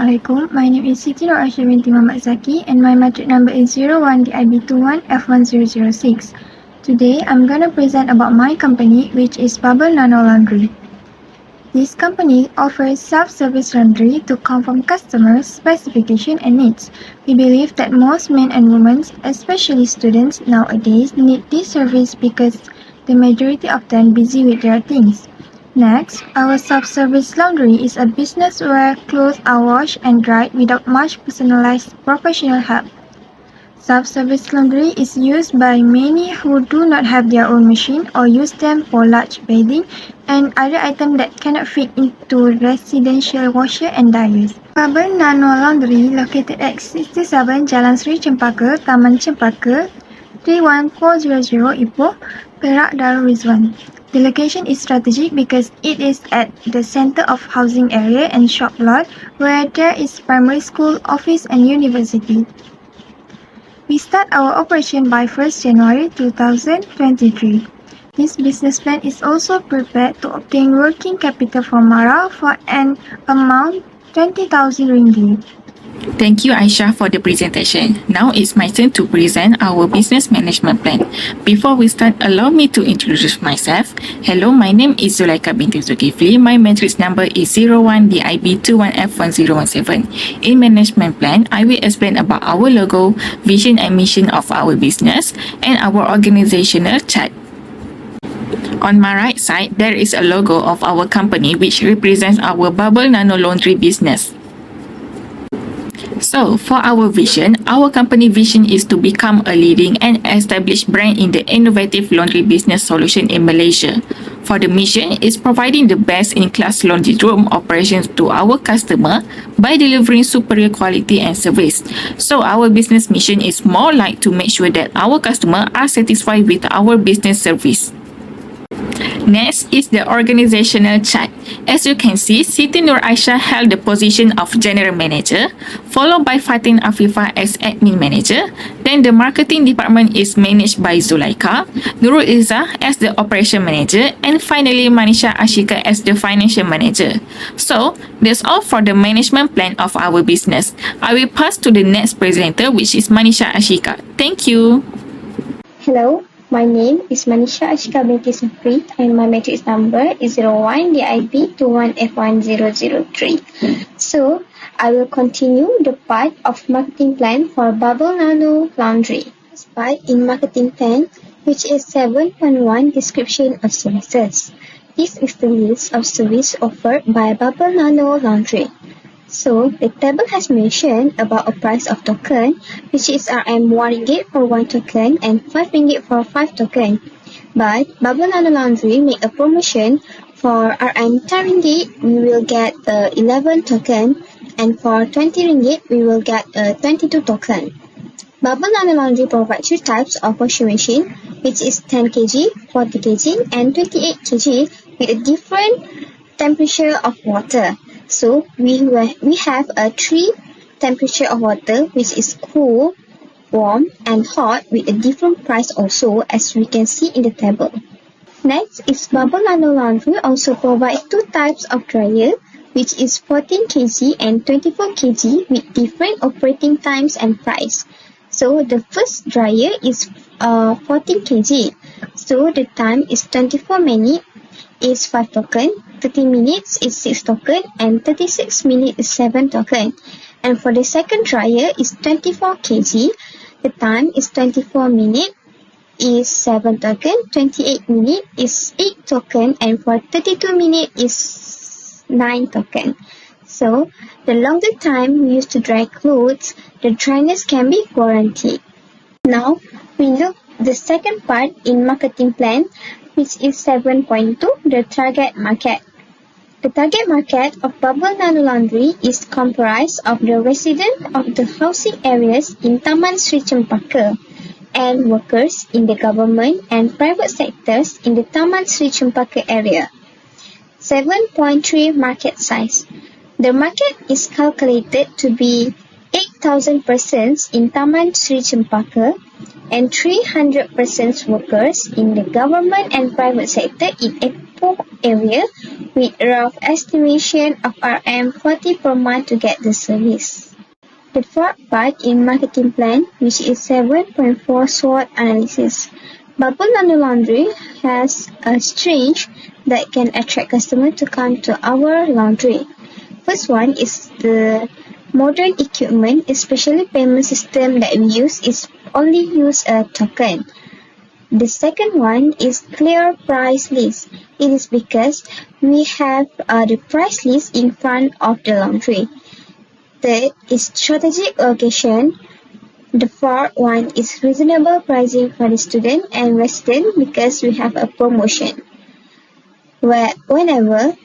Assalamualaikum. My name is Siti binti Muhammad ZAKI and my matric number is 01DIB21F1006. Today, I'm going to present about my company, which is Bubblenano Laundry. This company offers self-service laundry to conform customers' specification and needs. We believe that most men and women, especially students nowadays, need this service because the majority of them busy with their things. Next, our self-service laundry is a business where clothes are washed and dried without much personalized professional help. Self-service laundry is used by many who do not have their own machine or use them for large bathing and other items that cannot fit into residential washer and dryers. Bubblenano Laundry located at 67 Jalan Sri Cempaka, Taman Cempaka, 31400 Ipoh, Perak Darul Rizwan. The location is strategic because it is at the center of housing area and shop lot where there is primary school, office and university. We start our operation by 1st January 2023. This business plan is also prepared to obtain working capital from Mara for an amount 20,000 ringgit. Thank you, Aisyah, for the presentation. Now it's my turn to present our business management plan. Before we start, allow me to introduce myself. Hello, my name is ZULAIKA binti ZULKIFLI. My matrix number is 01DIB21F1017. In management plan, I will explain about our logo, vision and mission of our business, and our organizational chart. On my right side, there is a logo of our company which represents our Bubblenano Laundry business. So, for our vision, our company vision is to become a leading and established brand in the innovative laundry business solution in Malaysia. For the mission is providing the best-in-class laundry room operations to our customer by delivering superior quality and service. So, our business mission is more like to make sure that our customer are satisfied with our business service. Next is the organizational chart. As you can see, Siti Nur Aisyah held the position of General Manager, followed by FATIN AFIFAH as Admin Manager. Then the Marketing Department is managed by ZULAIKA, NURUL IZZAH as the Operation Manager, and finally MANISHA ASHIQA as the Financial Manager. So, that's all for the management plan of our business. I will pass to the next presenter, which is MANISHA ASHIQA. Thank you. Hello. My name is MANISHA ASHIQA binti SAFRI and my matrix number is 01DIB21F1003. So, I will continue the part of marketing plan for Bubblenano Laundry. This part in marketing plan, which is 7.1 description of services. This is the list of service offered by Bubblenano Laundry. So, the table has mentioned about a price of token, which is RM 1 ringgit for 1 token and 5 ringgit for 5 token. But Bubblenano Laundry make a promotion for RM 10 ringgit, we will get 11 token, and for 20 ringgit, we will get 22 token. Bubblenano Laundry provides 2 types of washing machine, which is 10 kg, 40 kg, and 28 kg with a different temperature of water. So, we have a 3 temperature of water, which is cool, warm, and hot with a different price also, as we can see in the table. Next is Bubblenano Laundry also provides 2 types of dryer, which is 14 kg and 24 kg with different operating times and price. So, the first dryer is 14 kg. So, the time is 24 minutes is 5 token, 30 minutes is 6 token, and 36 minutes is 7 token. And for the second dryer is 24 kg, the time is 24 minutes is 7 token, 28 minutes is 8 token, and for 32 minutes is 9 token. So, the longer time we use to dry clothes, the dryness can be guaranteed. Now, we look the second part in marketing plan, which is 7.2, the target market. The target market of Bubblenano Laundry is comprised of the residents of the housing areas in Taman Sri Cempaka and workers in the government and private sectors in the Taman Sri Cempaka area. 7.3 market size. The market is calculated to be 8,000 persons in Taman Sri Cempaka and 300 persons workers in the government and private sector in poor area with rough estimation of RM40 per month to get the service. The fourth part in marketing plan, which is 7.4 SWOT analysis. Bubblenano Laundry has a strength that can attract customers to come to our laundry. First one is the modern equipment, especially payment system that we use is only use a token. The second one is clear price list. It is because we have the price list in front of the laundry. Third is strategic location. The fourth one is reasonable pricing for the student and resident because we have a promotion. Whenever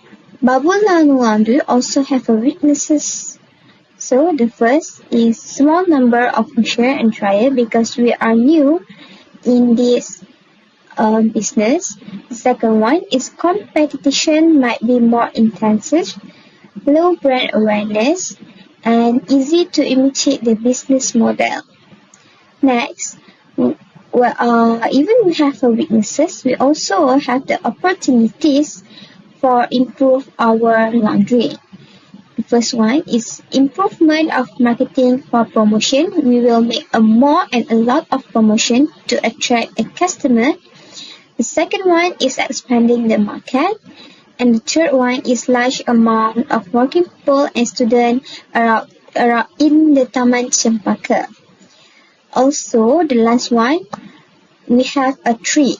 Bubblenano Laundry also have a weaknesses. So the first is small number of washer and dryer because we are new in this business. The second one is competition might be more intensive, low brand awareness, and easy to imitate the business model. Next, even we have a weaknesses, we also have the opportunities for improve our laundry. The first one is improvement of marketing for promotion. We will make a more and a lot of promotion to attract a customer. The second one is expanding the market. And the third one is large amount of working people and students around in the Taman Cempaka. Also, the last one, we have a tree.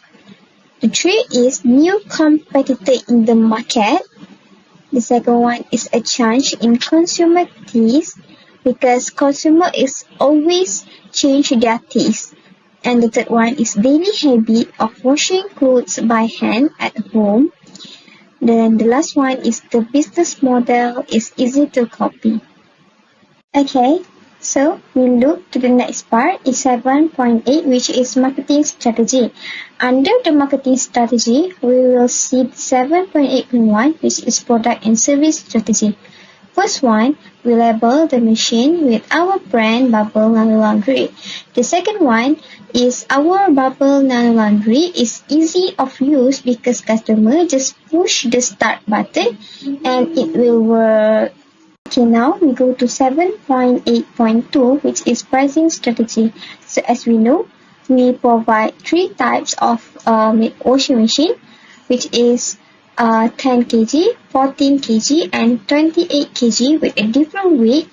The tree is new competitor in the market. The second one is a change in consumer taste because consumer is always change their taste. And the third one is daily habit of washing clothes by hand at home. Then the last one is the business model is easy to copy. Okay, so we look to the next part is 7.8, which is marketing strategy. Under the marketing strategy, we will see 7.8.1, which is product and service strategy. First one, we label the machine with our brand Bubblenano Laundry. The second one is our Bubblenano Laundry is easy of use because customer just push the start button and it will work. Okay, now we go to 7.8.2, which is pricing strategy. So as we know, we provide three types of washing machine, which is 10 kg, 14 kg, and 28 kg with a different weight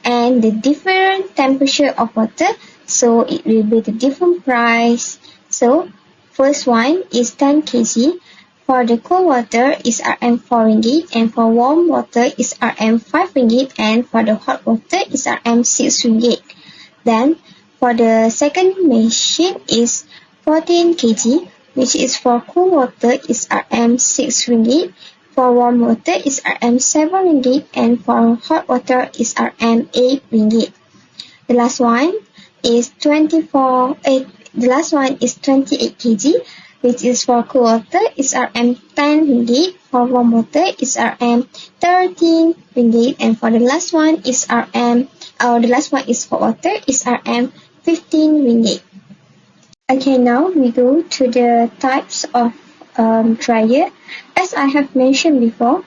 and the different temperature of water. So it will be the different price. So first one is 10 kg. For the cold water is RM 4 ringgit, and for warm water is RM 5 ringgit, and for the hot water is RM 6 ringgit. Then for the second machine is 14 kg, which is for cool water is RM 6 ringgit, for warm water is RM 7 ringgit, and for hot water is RM 8 ringgit. The last one is 28 kg, which is for cool water is RM 10 ringgit, for warm water is RM 13 ringgit, and for the last one is hot water is RM 15 ringgit. Okay, now we go to the types of dryer. As I have mentioned before,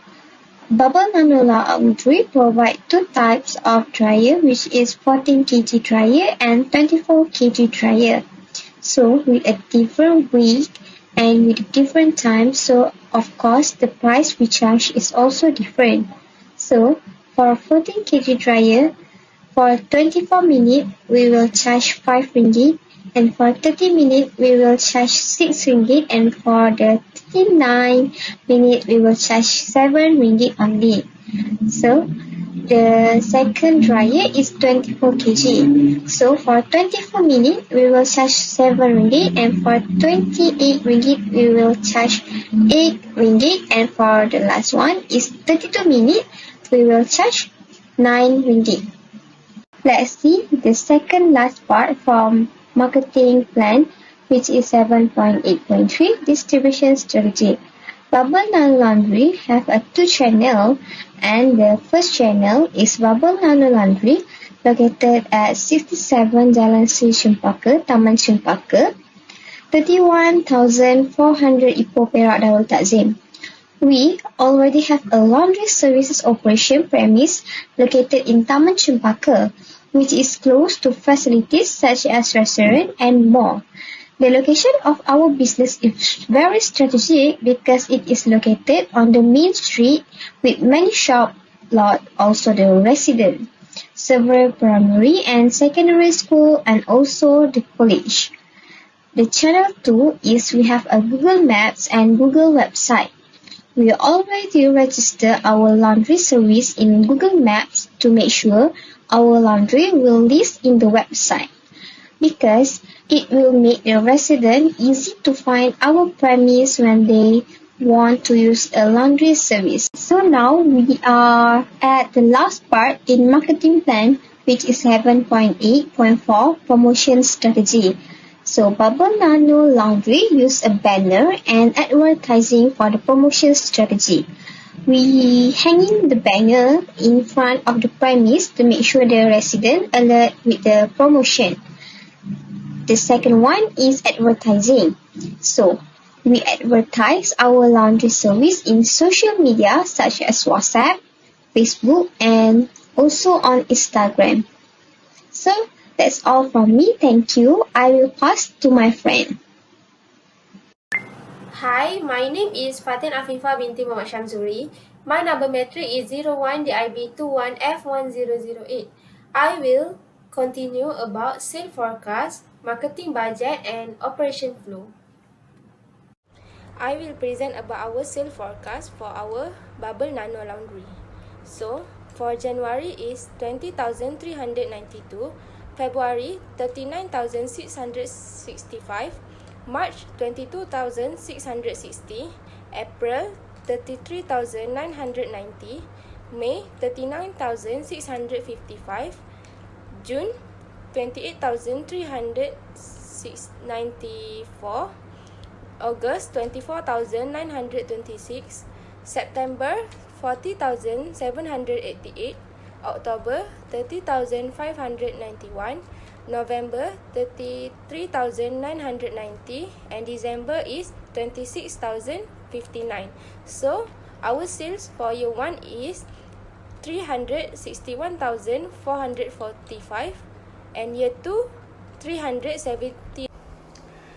Bubblenano Laundry provide two types of dryer, which is 14 kg dryer and 24 kg dryer. So with a different weight and with different time, so of course the price we charge is also different. So for 14 kg dryer, for 24 minutes we will charge 5 ringgit, and for 30 minutes we will charge 6 ringgit, and for the 39 minutes we will charge 7 ringgit only. So the second dryer is 24 kg. So for 24 minutes we will charge 7 ringgit, and for 28 ringgit we will charge 8 ringgit, and for the last one is 32 minutes we will charge 9 ringgit. Let's see the second last part from marketing plan, which is 7.8.3, distribution strategy. Bubblenano Laundry have a two channel, and the first channel is Bubblenano Laundry, located at 67 Jalan Sri Cempaka, Taman Cempaka, 31,400 Ipoh Perak Darul Takzim. We already have a laundry services operation premise located in Taman Cempaka, which is close to facilities such as restaurant and mall. The location of our business is very strategic because it is located on the main street with many shop lot, also the resident, several primary and secondary school, and also the college. The channel 2 is we have a Google Maps and Google website. We already register our laundry service in Google Maps to make sure our laundry will list in the website, because it will make the resident easy to find our premise when they want to use a laundry service. So now we are at the last part in marketing plan, which is 7.8.4 promotion strategy. So Bubblenano Laundry use a banner and advertising for the promotion strategy. We hanging the banner in front of the premise to make sure the resident alert with the promotion. The second one is advertising. So we advertise our laundry service in social media such as WhatsApp, Facebook, and also on Instagram. So that's all from me. Thank you. I will pass to my friend. Hi, my name is FATIN AFIFAH binti Muhammad SHAMZURY. My number matric is 01DIB21F1008. I will continue about sales forecast, marketing budget, and operation flow. I will present about our sales forecast for our Bubblenano Laundry. So, for January is 20,392, February 39,665, March 22,660, April 33,990, May 39,655, June 28,394, August 24,926, September 40,788, October 30,591, November 33,990, and December is 26,059. So our sales for year 1 is 361,445, and year 2 370.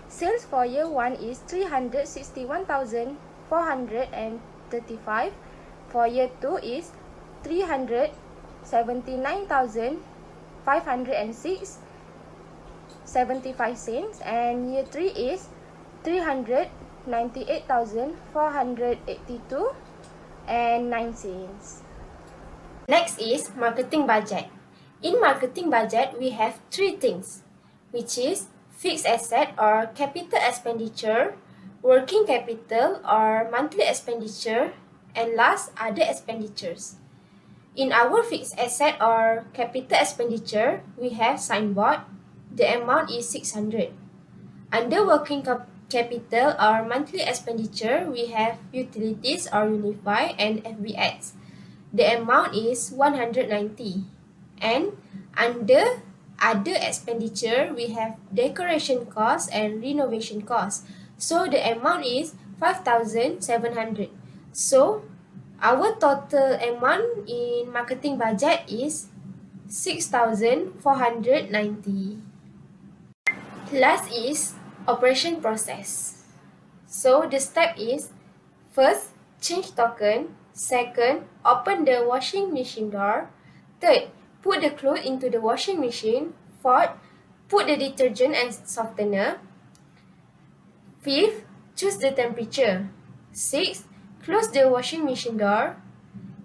Sales for year 1 is 361,435. For year 2 is 379,506 75 cents, and year 3 is 398,482 and 9 cents. Next is marketing budget. In marketing budget, we have 3 things, which is fixed asset or capital expenditure, working capital or monthly expenditure, and last, other expenditures. In our fixed asset or capital expenditure, we have signboard. The amount is 600. Under working capital or monthly expenditure, we have utilities or Unify and FBX. The amount is 190. And under other expenditure, we have decoration costs and renovation costs. So the amount is 5,700. So our total amount in marketing budget is 6,490. Last is operation process. So the step is, first, change token. Second, open the washing machine door. Third, put the clothes into the washing machine. Fourth, put the detergent and softener. Fifth, choose the temperature. Sixth, close the washing machine door.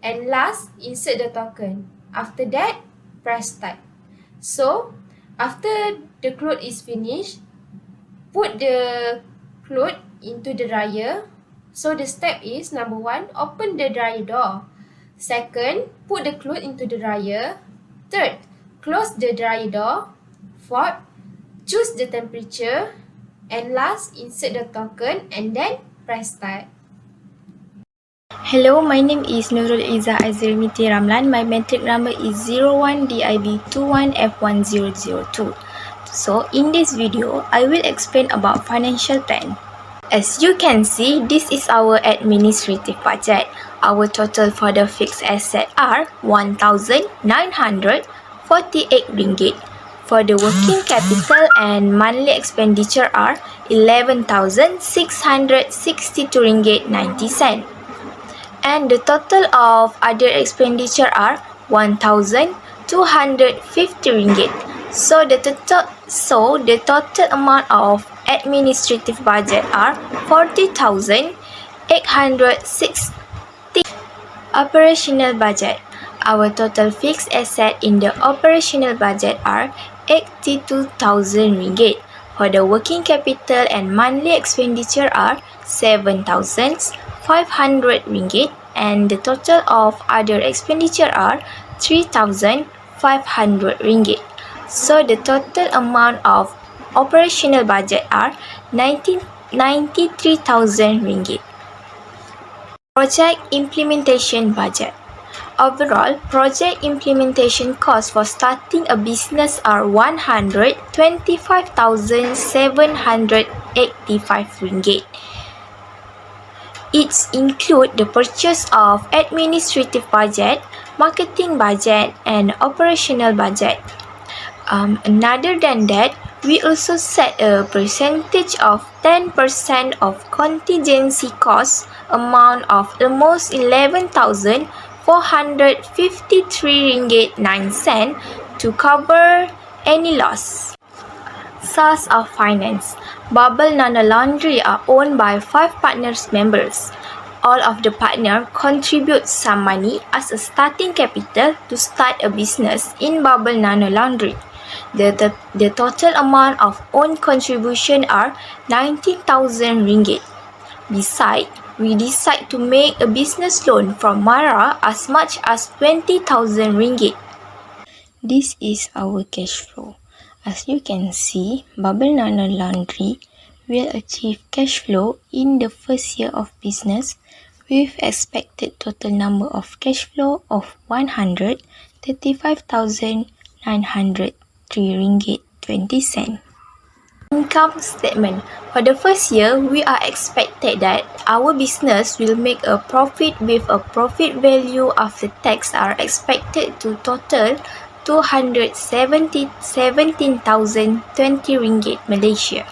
And last, insert the token. After that, press start. So, after the cloth is finished, put the cloth into the dryer. So the step is, number 1, open the dryer door. Second, put the cloth into the dryer. Third, close the dryer door. Fourth, choose the temperature. And last, insert the token and then press start. Hello, my name is NURUL IZZAH AIZREEN RAMLAN. My metric number is 01DIB21F1002. So, in this video, I will explain about financial plan. As you can see, this is our administrative budget. Our total for the fixed asset are RM1,948. For the working capital and monthly expenditure are RM11,662.90. And the total of other expenditure are RM1,250. So the total amount of administrative budget are RM40,860. Operational budget. Our total fixed asset in the operational budget are RM82,000. For the working capital and monthly expenditure are RM7,500, and the total of other expenditure are RM3,500. So the total amount of operational budget are RM93,000. Project implementation budget. Overall, project implementation costs for starting a business are RM125,785. It includes the purchase of administrative budget, marketing budget, and operational budget. Other than that, we also set a percentage of 10% of contingency costs amount of almost RM11,453.09 to cover any loss. Source of finance. Bubblenano Laundry are owned by 5 partners members. All of the partners contribute some money as a starting capital to start a business in Bubblenano Laundry. The total amount of own contribution are RM19,000. Besides, we decide to make a business loan from Mara as much as RM20,000. This is our cash flow. As you can see, Bubblenano Laundry will achieve cash flow in the first year of business with expected total number of cash flow of RM135,903.20. Income statement. For the first year, we are expected that our business will make a profit with a profit value after tax are expected to total RM217,020 Malaysia.